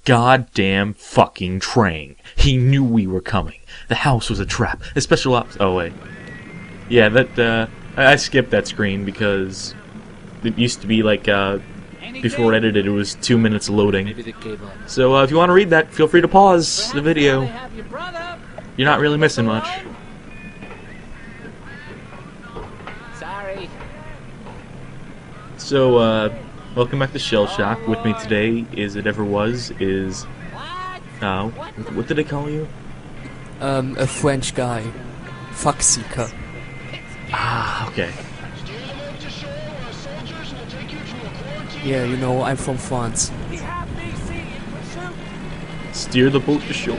goddamn fucking train. He knew we were coming. The house was a trap. A special ops. Oh wait, yeah, that I skipped that screen because it used to be like before edited, it was 2 minutes loading. So if you want to read that, feel free to pause the video. You're not really missing much. Sorry. So, welcome back to Shellshock. With me today, as it ever was, is... what did they call you? A French guy. Fuck seeker. Ah, okay. Yeah, you know, I'm from France. Steer the boat to shore.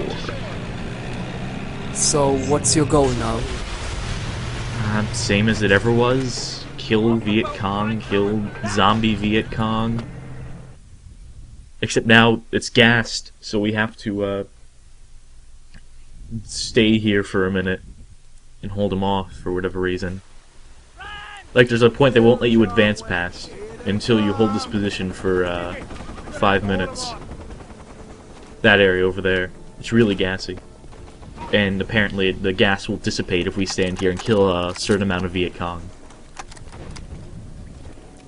So, what's your goal now? Same as it ever was. Kill Viet Cong, kill zombie Viet Cong. Except now it's gassed, so we have to stay here for a minute and hold him off for whatever reason. Like, there's a point they won't let you advance past until you hold this position for 5 minutes. That area over there. It's really gassy. And apparently the gas will dissipate if we stand here and kill a certain amount of Viet Cong.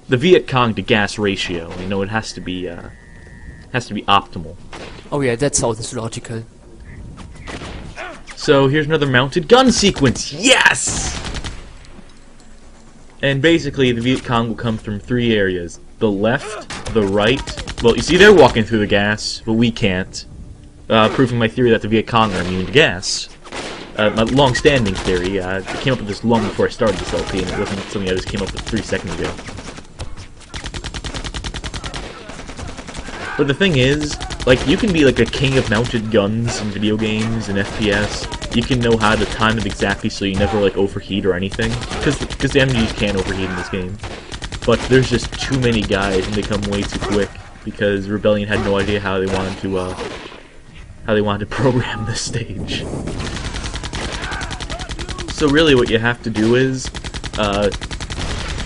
The Viet Cong to gas ratio, you know, it has to be optimal. Oh yeah, that sounds logical. So here's another mounted gun sequence. Yes! And basically the Viet Cong will come from 3 areas. The left, the right... Well, you see they're walking through the gas, but we can't. Proving my theory that the Viet Cong are immune to gas. My long-standing theory. I came up with this long before I started this LP, and it wasn't something I just came up with 3 seconds ago. But the thing is, like, you can be like a king of mounted guns in video games and FPS. You can know how to time it exactly so you never, like, overheat or anything. Because the enemies can't overheat in this game. But there's just too many guys and they come way too quick. Because Rebellion had no idea how they wanted to program this stage. So really what you have to do is,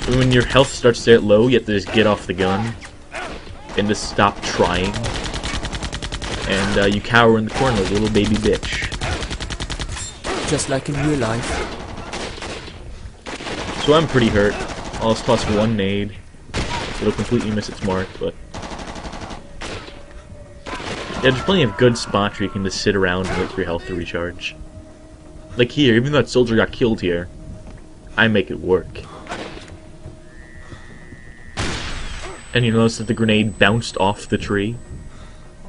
when your health starts to get low, you have to just get off the gun. And just stop trying. And you cower in the corner like a little baby bitch. Just like in real life. So I'm pretty hurt. I'll just toss 1 nade. It'll completely miss its mark, but... yeah, there's plenty of good spots where you can just sit around and wait for your health to recharge. Like here, even though that soldier got killed here, I make it work. And you notice that the grenade bounced off the tree?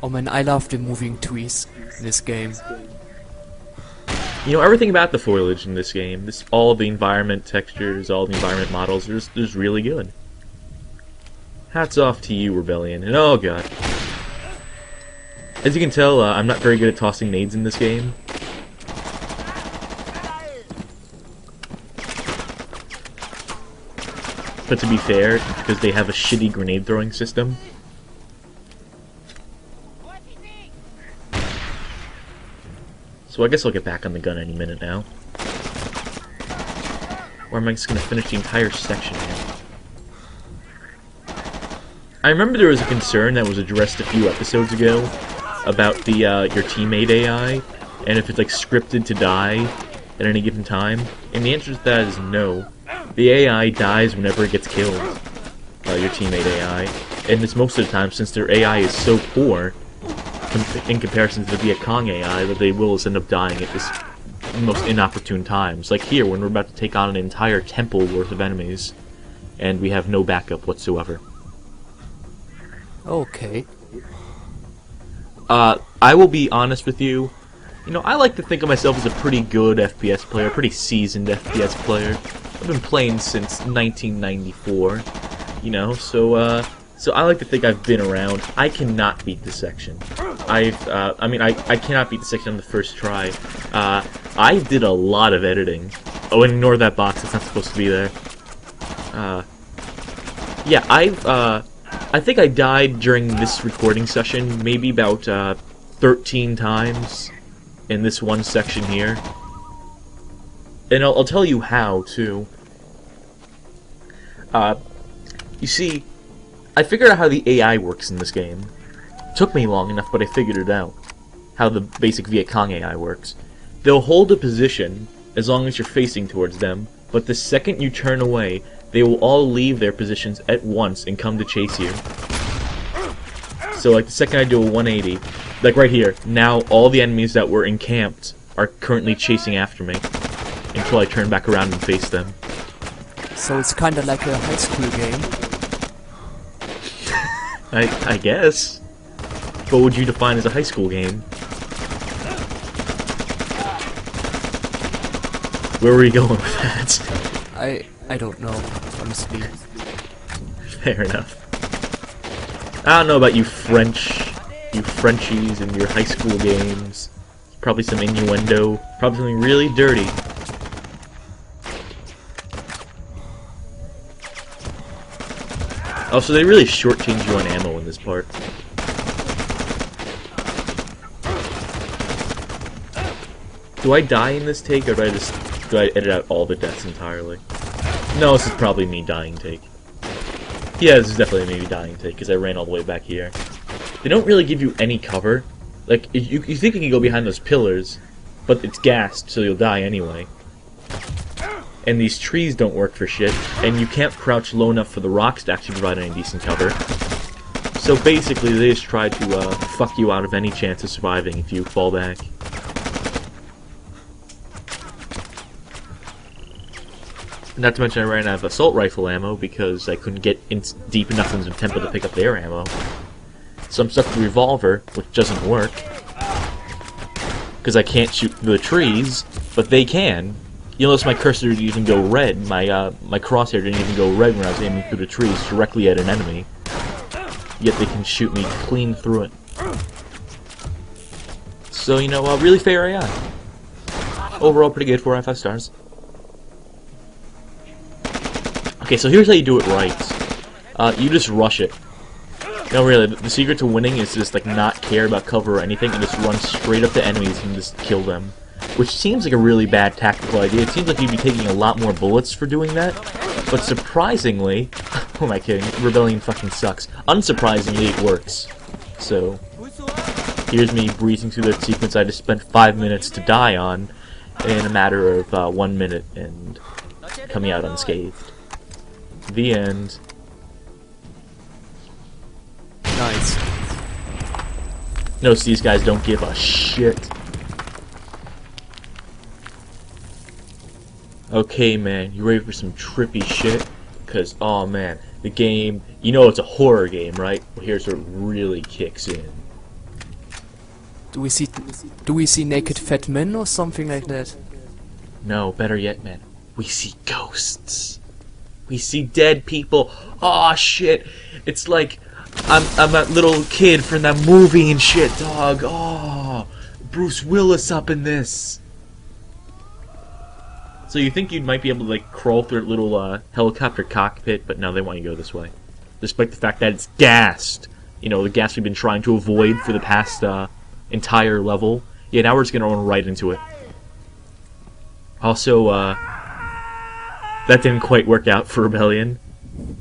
Oh man, I love the moving trees in this game. You know, everything about the foliage in this game, all the environment textures, all the environment models, is really good. Hats off to you, Rebellion, and oh god. As you can tell, I'm not very good at tossing nades in this game. But to be fair, it's because they have a shitty grenade throwing system. So I guess I'll get back on the gun any minute now. Or am I just going to finish the entire section here? I remember there was a concern that was addressed a few episodes ago about the your teammate AI, and if it's like scripted to die at any given time. And the answer to that is no. The AI dies whenever it gets killed, your teammate AI, and it's most of the time since their AI is so poor in comparison to the Viet Cong AI that they will just end up dying at this most inopportune times. Like here, when we're about to take on an entire temple worth of enemies, and we have no backup whatsoever. Okay. I will be honest with you. You know, I like to think of myself as a pretty good FPS player, pretty seasoned FPS player. I've been playing since 1994, you know, so I like to think I've been around. I cannot beat this section. I cannot beat the section on the first try. I did a lot of editing. Oh, and ignore that box, it's not supposed to be there. Yeah, I think I died during this recording session maybe about 13 times in this one section here. And I'll tell you how, too. You see, I figured out how the AI works in this game. took me long enough, but I figured it out. How the basic Viet Cong AI works. They'll hold a position as long as you're facing towards them, but the second you turn away, they will all leave their positions at once and come to chase you. So like the second I do a 180, like right here, now all the enemies that were encamped are currently chasing after me until I turn back around and face them. So it's kinda like a high school game. I guess. What would you define as a high school game? Where were you going with that? I don't know, honestly. Fair enough. I don't know about you Frenchies and your high school games. Probably some innuendo. Probably something really dirty. Also, they really shortchange you on ammo in this part. Do I die in this take, or do I edit out all the deaths entirely? No, this is probably me dying take. Yeah, this is definitely me dying take, because I ran all the way back here. They don't really give you any cover. Like, you think you can go behind those pillars, but it's gassed, so you'll die anyway. And these trees don't work for shit, and you can't crouch low enough for the rocks to actually provide any decent cover. So basically, they just try to fuck you out of any chance of surviving if you fall back. Not to mention I ran out of assault rifle ammo because I couldn't get deep enough into the temple to pick up their ammo. So I'm stuck with a revolver, which doesn't work. Because I can't shoot through the trees, but they can. You'll notice my cursor didn't even go red. My crosshair didn't even go red when I was aiming through the trees directly at an enemy. Yet they can shoot me clean through it. So, you know, really fair AI. Overall, pretty good, 4 out of 5 stars. Okay, so here's how you do it right. You just rush it. No, really, the secret to winning is just, like, not care about cover or anything and just run straight up to enemies and just kill them. Which seems like a really bad tactical idea. It seems like you'd be taking a lot more bullets for doing that. But surprisingly... who am I kidding? Rebellion fucking sucks. Unsurprisingly, it works. So... here's me breezing through that sequence I just spent 5 minutes to die on in a matter of 1 minute and coming out unscathed. The end. Nice. Notice these guys don't give a shit. Okay, man, you ready for some trippy shit? Because, oh man, the game, you know it's a horror game, right? Well, here's where it really kicks in. Do we see naked fat men or something like that? No, better yet, man, we see ghosts. We see dead people. Oh shit! It's like I'm that little kid from that movie and shit, dog. Oh, Bruce Willis up in this. So you think you might be able to like crawl through a little helicopter cockpit, but no, they want you to go this way, despite the fact that it's gassed. You know, the gas we've been trying to avoid for the past entire level. Yeah, now we're just gonna run right into it. Also, that didn't quite work out for Rebellion.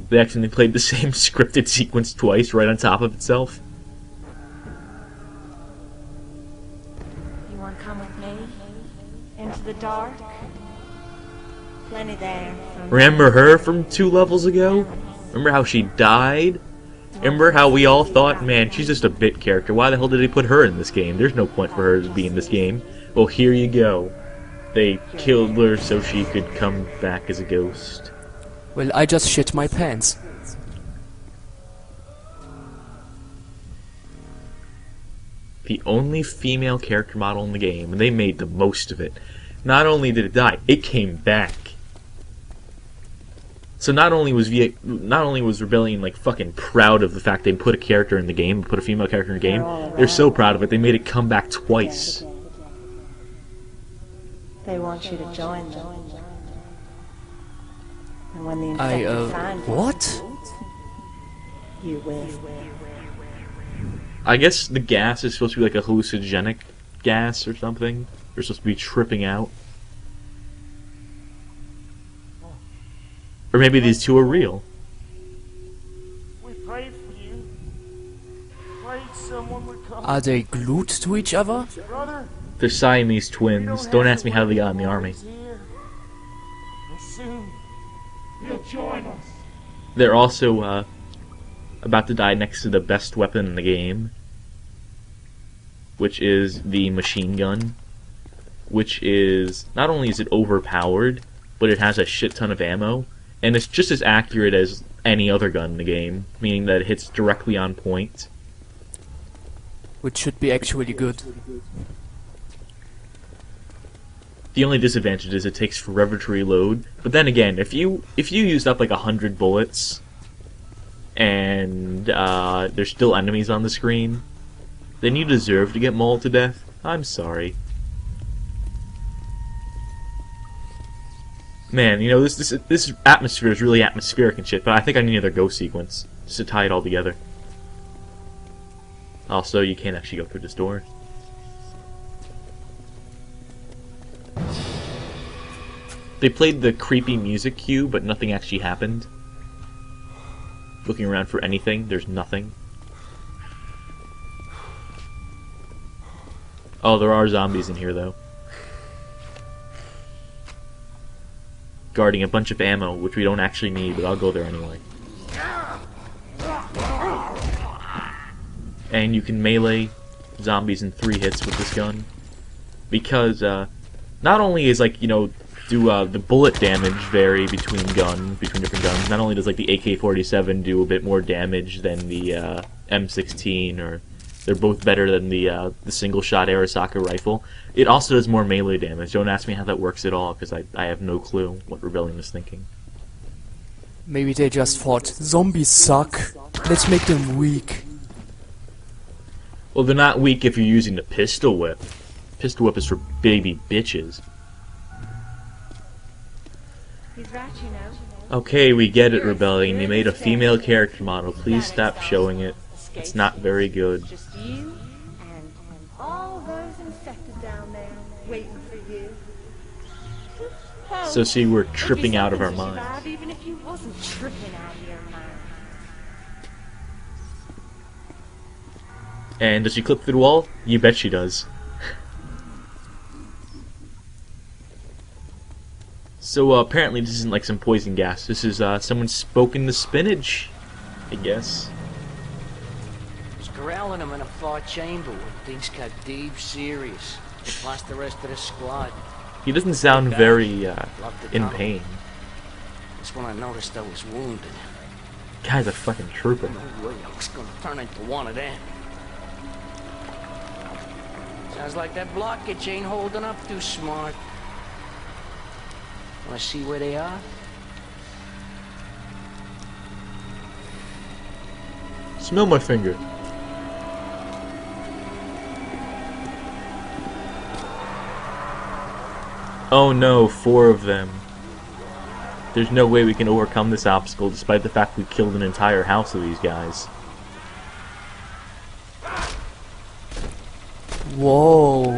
They accidentally played the same scripted sequence twice, right on top of itself. You want to come with me? Into the dark? Plenty there. Remember her from 2 levels ago? Remember how she died? Remember how we all thought, man, she's just a bit character. Why the hell did they put her in this game? There's no point for her to be in this game. Well, here you go. They killed her so she could come back as a ghost. Well, I just shit my pants. The only female character model in the game, and they made the most of it. Not only did it die, it came back. So not only was Rebellion like fucking proud of the fact they put a character in the game, put a female character in the game, they're so proud of it they made it come back twice. They want you to join them. And when the infected find you, what? You will. I guess the gas is supposed to be like a hallucinogenic gas or something. You're supposed to be tripping out. Or maybe these two are real. We prayed for you. Prayed so Are they glued to each other? They're Siamese twins. Don't ask me how they got in the army. They're also about to die next to the best weapon in the game, which is the machine gun, which is, not only is it overpowered, but it has a shit ton of ammo, and it's just as accurate as any other gun in the game, meaning that it hits directly on point. Which should be actually good. The only disadvantage is it takes forever to reload, but then again, if you used up like 100 bullets, and there's still enemies on the screen, then you deserve to get mauled to death. I'm sorry. Man, you know, this atmosphere is really atmospheric and shit, but I think I need another ghost sequence just to tie it all together. Also, you can't actually go through this door. They played the creepy music cue, but nothing actually happened. Looking around for anything, there's nothing. Oh, there are zombies in here, though. Guarding a bunch of ammo, which we don't actually need, but I'll go there anyway. And you can melee zombies in 3 hits with this gun. Because, not only is, like, you know, do the bullet damage vary between different guns. Not only does, like, the AK-47 do a bit more damage than the M16, or they're both better than the single-shot Arisaka rifle, it also does more melee damage. Don't ask me how that works at all, because I have no clue what Rebellion is thinking. Maybe they just thought, zombies suck, let's make them weak. Well, they're not weak if you're using the pistol whip. Pistol whip is for baby bitches. He's right, you know. Okay, we get it, Rebellion. You made a female character model. Please stop showing it. It's not very good. Just you and all those infected down there waiting for you. So see, we're It'd be tripping out of our something to minds. survive, even if you wasn't tripping out of your mind. And does she clip through the wall? You bet she does. So apparently this isn't like some poison gas. This is someone spoke in the spinach, I guess. There's corralling them in a far chamber where things got deep serious. Plus the rest of the squad. He doesn't sound very in pain. That's when I noticed I was wounded. Guy's a fucking trooper. No way I was gonna turn into one of them. Sounds like that blockage ain't holding up too smart. Wanna see where they are? Smell my finger. Oh no, 4 of them. There's no way we can overcome this obstacle despite the fact we killed an entire house of these guys. Whoa.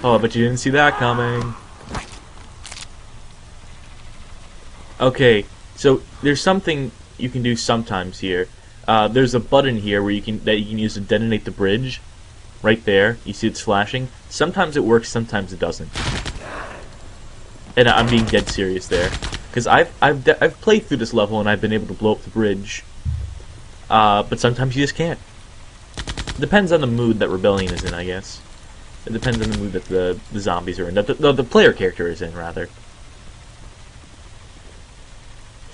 Oh, but you didn't see that coming. Okay, so there's something you can do sometimes here. There's a button here where you can use to detonate the bridge. Right there, you see it's flashing. Sometimes it works, sometimes it doesn't. And I'm being dead serious there, because I've played through this level and I've been able to blow up the bridge. But sometimes you just can't. It depends on the mood that Rebellion is in, I guess. It depends on the mood that the zombies are in, that the player character is in, rather.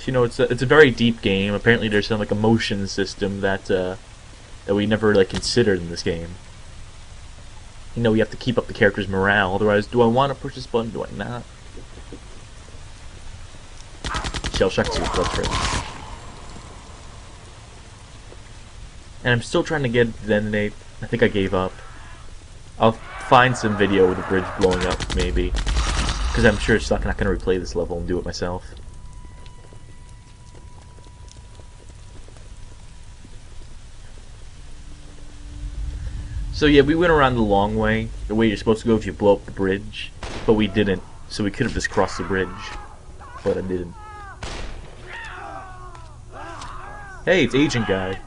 You know, it's a very deep game. Apparently, there's some like a motion system that we never like considered in this game. You know, we have to keep up the character's morale. Otherwise, do I want to push this button? Do I not? Shellshock 2, that's right. And I'm still trying to get it to detonate. I think I gave up. I'll find some video with the bridge blowing up, maybe, because I'm sure it's not going to replay this level and do it myself. So yeah, we went around the long way, the way you're supposed to go if you blow up the bridge, but we didn't, so we could have just crossed the bridge, but I didn't. Hey, it's Agent Guy.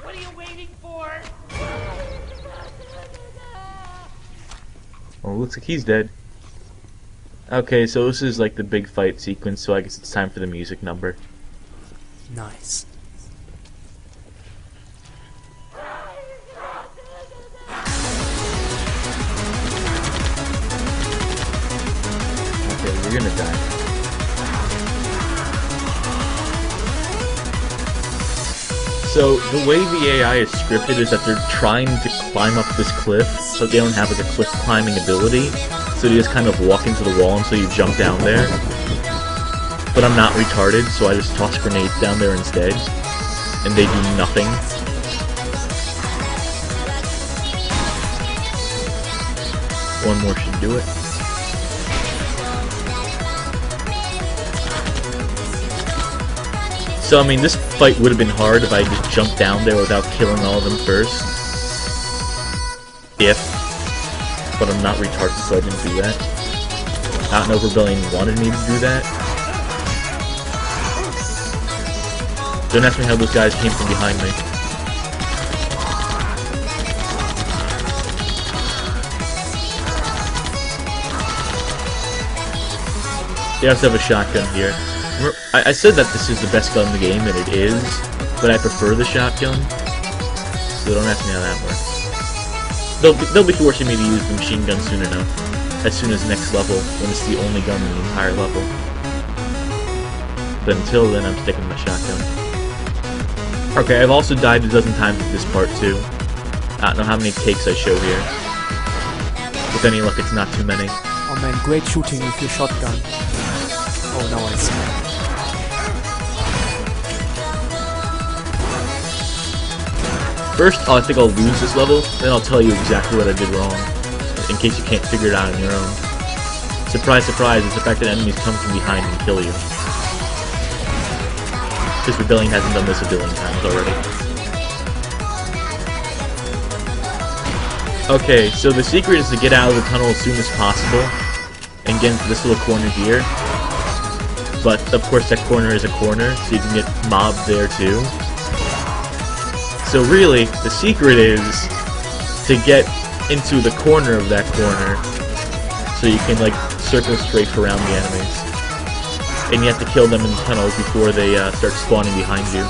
What are you waiting Oh, looks like he's dead. Okay, so this is like the big fight sequence, so I guess it's time for the music number. Nice. Okay, you're gonna die. So, the way the AI is scripted is that they're trying to climb up this cliff, so they don't have like a cliff climbing ability, so they just kind of walk into the wall until you jump down there. But I'm not retarded, so I just toss grenades down there instead, and they do nothing. One more should do it. So, I mean, this fight would have been hard if I just jumped down there without killing all of them first. But I'm not retarded, so I didn't do that. I don't know if Rebellion wanted me to do that. Don't ask me how those guys came from behind me. They also have a shotgun here. I said that this is the best gun in the game, and it is, but I prefer the shotgun, so don't ask me how that works. They'll be forcing me to use the machine gun soon enough, as soon as next level, when it's the only gun in the entire level. But until then, I'm sticking with my shotgun. Okay, I've also died a dozen times at this part too. I don't know how many takes I show here. With any luck, it's not too many. Oh man, great shooting with your shotgun. Oh, now I see. First, I think I'll lose this level, then I'll tell you exactly what I did wrong, in case you can't figure it out on your own. Surprise, surprise, it's the fact that enemies come from behind and kill you. Because Rebellion hasn't done this a billion times already. Okay, so the secret is to get out of the tunnel as soon as possible, and get into this little corner here. But, of course, that corner is a corner, so you can get mobbed there too. So really, the secret is to get into the corner of that corner, so you can, like, circle strafe around the enemies. And you have to kill them in the tunnels before they start spawning behind you.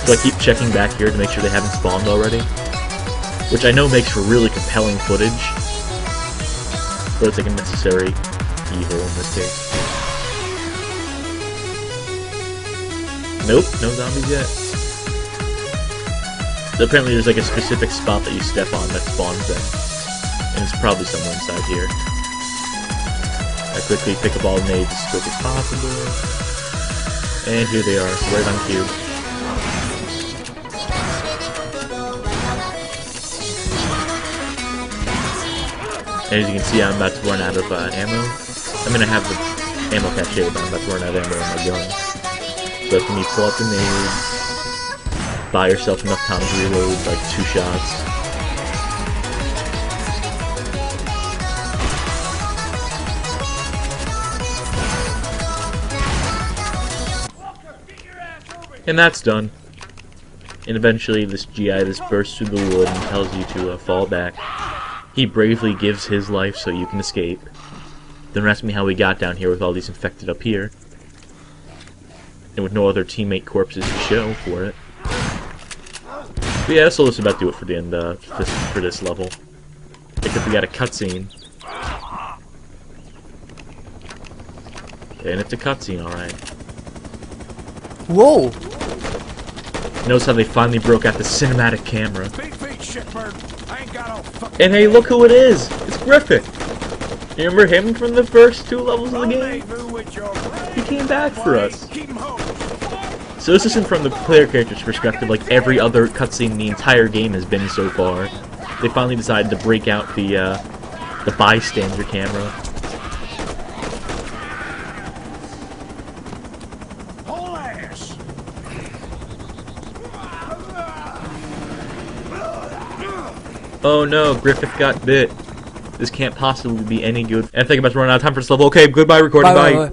So I keep checking back here to make sure they haven't spawned already. Which I know makes for really compelling footage, but it's like a necessary evil in this case. Nope, no zombies yet. So apparently there's like a specific spot that you step on that spawns them. And it's probably somewhere inside here. I quickly pick up all nades as quick as possible. And here they are, right on cue. And as you can see, I'm about to run out of ammo. I'm gonna have the ammo cache, but I'm about to run out of ammo in my gun. So can you pull up the nades, buy yourself enough time to reload, like 2 shots. And that's done. And eventually this GI just bursts through the wood and tells you to fall back. He bravely gives his life so you can escape. Then ask me how we got down here with all these infected up here. And with no other teammate corpses to show for it. But yeah, that's all this about do it for the end for this level. Except we got a cutscene. And it's a cutscene, alright. Whoa! Notice how they finally broke out the cinematic camera. And hey, look who it is! It's Griffith! You remember him from the first 2 levels of the game? He came back for us. So this isn't from the player character's perspective like every other cutscene in the entire game has been so far. They finally decided to break out the bystander camera. Oh no, Griffith got bit. This can't possibly be any good. And I think I'm about to run out of time for this level. Okay, goodbye recording, bye.